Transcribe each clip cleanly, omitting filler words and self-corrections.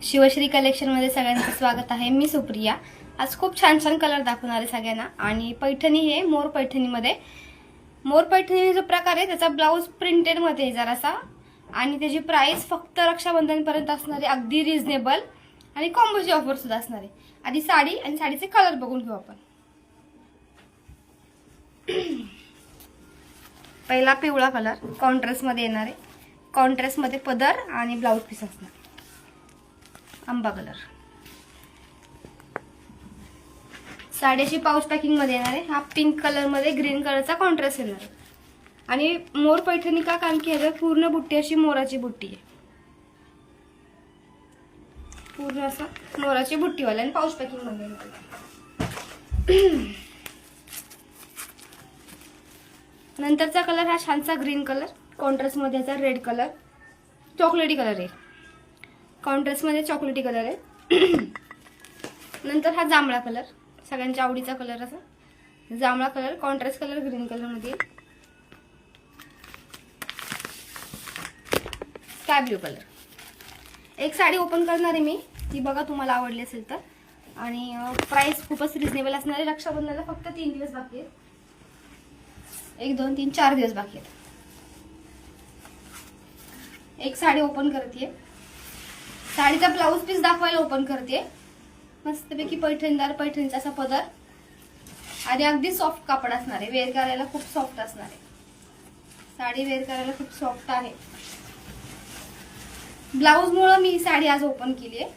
शिवश्री कलेक्शनमध्ये सगळ्यांचं स्वागत आहे। मी सुप्रिया। आज खूप छान छान कलर दाखवणार आहे सगळ्यांना। आणि पैठणी हे मोर पैठणीमध्ये, मोर पैठणी जो प्रकार आहे त्याचा ब्लाउज प्रिंटेड मध्ये जरासा, आणि त्याची प्राइस फक्त रक्षाबंधन पर्यंत असणार आहे, अगदी रिजनेबल, आणि कॉम्बोची ऑफर सुद्धा असणार आहे। आधी साडी आणि साडीचे कलर बघून घेऊ आपण। पहिला पिवळा कलर कॉन्ट्रास्ट मध्ये येणार आहे। कॉन्ट्रास्ट मध्ये पदर आणि ब्लाउज पीस असणार। आंबा कलर साडीची पाऊच पॅकिंग मध्ये येणार आहे। हा पिंक कलर मध्ये ग्रीन कलरचा कॉन्ट्रास्ट येणार आहे। आणि मोर पैठणी का, कारण की ह्याच्यात पूर्ण बुट्टी अशी मोराची बुट्टी आहे, पूर्ण असं मोराची बुट्टीवाला, आणि पाऊच पॅकिंग मध्ये येणार। नंतरचा कलर हा छानसा ग्रीन कलर, कॉन्ट्रास्ट मध्ये याचा रेड कलर, चॉकलेटी कलर आहे, कॉन्ट्रास्ट मध्ये चॉकलेटी कलर आहे। नंतर हा जांभळा कलर, सगळ्यांच्या आवडीचा कलर असा जांभळा colour, contrast colour green colour मध्ये, स्काय ब्लू कलर। एक साडी ओपन करणार आहे मी, ती बघा तुम्हाला आवडली असेल तर। आणि प्राइस खूपच रिजनेबल असणार आहे। रक्षाबंधनाला फक्त 3 दिवस बाकी आहेत, 1 2 3 4 दिवस बाकी आहेत। एक साडी ओपन करते, साडीचा ब्लाउज पीस दाखवायला ओपन करते। मस्तपैकी पैठणीदार पैठणीचा असा पदर, आणि अगदी सॉफ्ट कापड असणार आहे, वेअर करायला खूप सॉफ्ट असणार आहे। साडी वेअर करायला खूप सॉफ्ट आहे। ब्लाउज मुळे मी साडी आज ओपन केली आहे।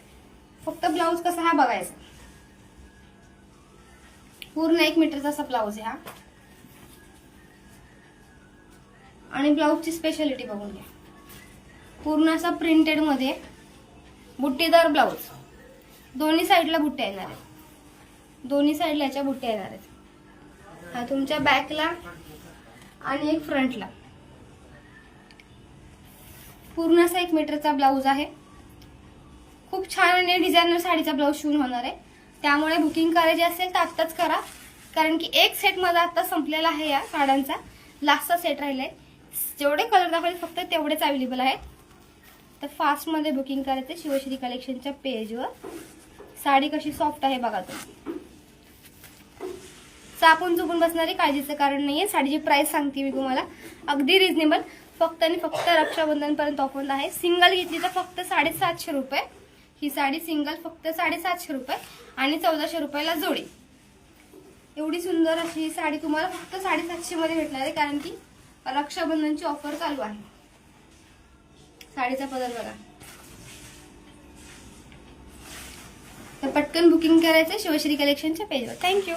फक्त ब्लाउज कसा हा बघायचा, पूर्ण 1 मीटरचा असा ब्लाउज आहे हा। आणि ब्लाउजची स्पेशालिटी बघून घ्या, पूर्ण असा प्रिंटेड मध्ये बुट्टीदार ब्लाउज, दोन्ही साइडला बुट्ट्या येणार आहेत, दोन्ही साइडला याच्या बुट्ट्या येणार आहेत। हा तुमच्या बॅकला आणि एक फ्रंटला, पूर्ण असा 1 मीटरचा ब्लाउज आहे। खूप छान आणि डिझायनर साडीचा ब्लाउज शिवून होणार आहे, त्यामुळे बुकिंग करायची असेल तर आत्ताच करा, कारण की एक सेट मध्ये आता संपलेला आहे। या साड्यांचा लास्टचा सेट राहिलाय, जेवढे कलर दाखवले फक्त तेवढेच अवेलेबल आहेत। तर फास्ट मध्ये बुकिंग करायचे शिवश्री कलेक्शनच्या पेजवर। साडी कशी सॉफ्ट आहे बघा तुम्ही, चापून चुपून बसणारी काळजीचं कारण नाहीये। साडीची प्राइस सांगते मी तुम्हाला, अगदी रिजनेबल, फक्त आणि फक्त रक्षाबंधन पर्यंत ऑफर आहे। सिंगल घेतली तर फक्त 750 रुपये, ही साडी सिंगल फक्त 750 रुपये, आणि 1400 रुपयाला जोडी। एवढी सुंदर अशी ही साडी तुम्हाला फक्त 750 मध्ये भेटणार आहे, कारण की रक्षाबंधनची ऑफर चालू आहे। साडीचा पदर बघा। तर पटकन बुकिंग करायचं शिवश्री कलेक्शनच्या पेजवर। थँक्यू।